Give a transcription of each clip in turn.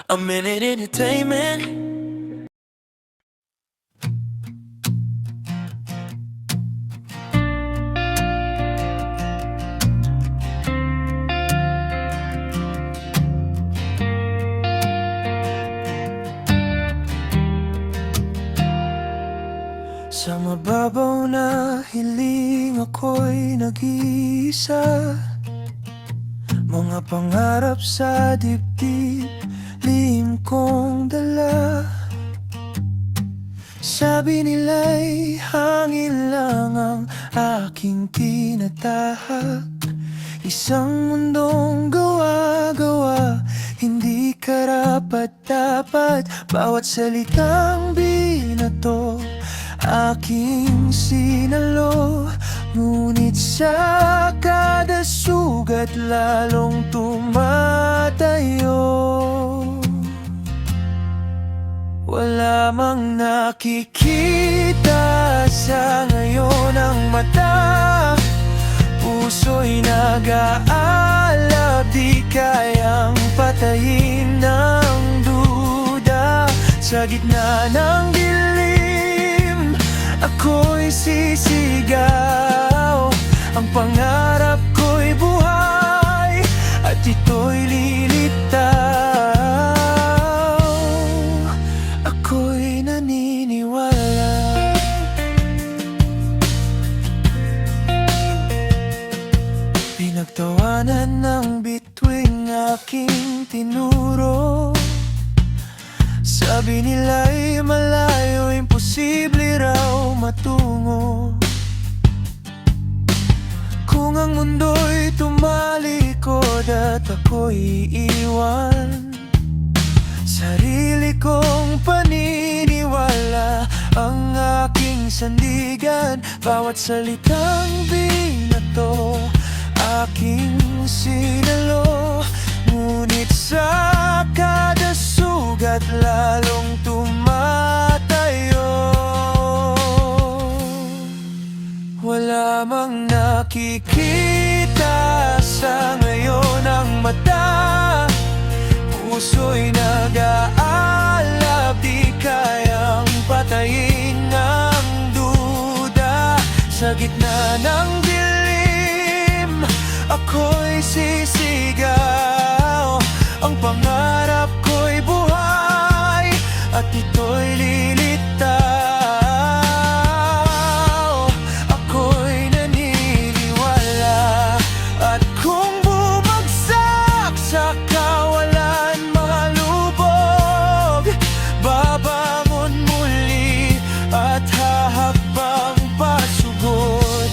A minute entertainment. Sa mababaw na hiling ako'y nag-iisa. Mga pangarap sa dibdib, lihim kong dala. Sabi nila'y hangin lang ang aking tinatahak. Isang mundong gawa-gawa, hindi karapat-dapat. Bawat salitang binato, aking sinalo. Ngunit sa kada sugat lalong tumatayo. Wala mang nakikita sa ngayon ang mata. Puso'y nag-aalab, di kayang patayin ng duda. Sa gitna ng dilim, ako'y sisigaw. Ang pangarap ko'y buhay, at ito'y lilitaw. Ako'y naniniwala. Pinagtawanan ng bituing aking tinuro. Sabi nila'y malayo, imposible raw matungo. Kung ang mundo'y tumalikod at ako'y iiwan, sarili kong paniniwala ang aking sandigan. Bawat salitang binato, aking sinalo. Ngunit sa kada sugat lalong tumatayo. Wala mang nakikita sa ngayon ang mata. Puso'y nag-aalab, di kayang patayin ng duda. Sa gitna ng dilim, ako'y sisigaw. Ang pangarap ko'y buhay, at ito'y lilitaw. Ako'y naniniwala, at kung bumagsak sa kawalan malubog, babangon muli at hahakbang pasugod.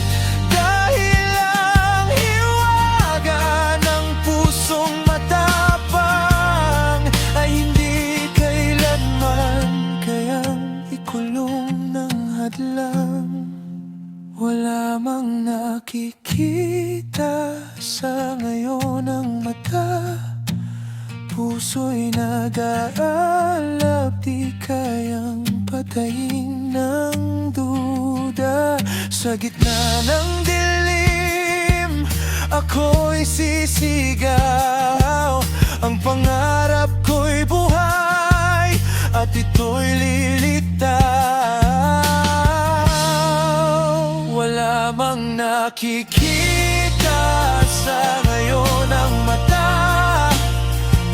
Dahil ang hiwaga ng pusong matapang ay hindi kailanman kayang ikulong ng hadlang. Wala mang nakikita sa ngayon ang mata. Puso'y nag-aalab, di kayang patayin ng duda. Sa gitna ng dilim, ako'y sisigaw. Ang pangarap ko'y buhay, at ito'y lilitaw. Wala mang nakikita sa ngayon ang mata.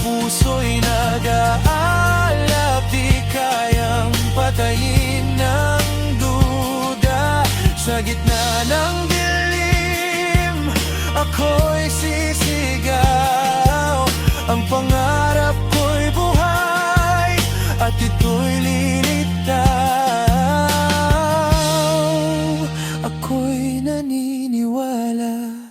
Puso'y nag-aalab, di kayang patayin ng duda. Sa gitna ng dilim, ako'y sisigaw. Ang pangarap ko'y buhay, at ito'y lilitaw. Ako'y naniniwala.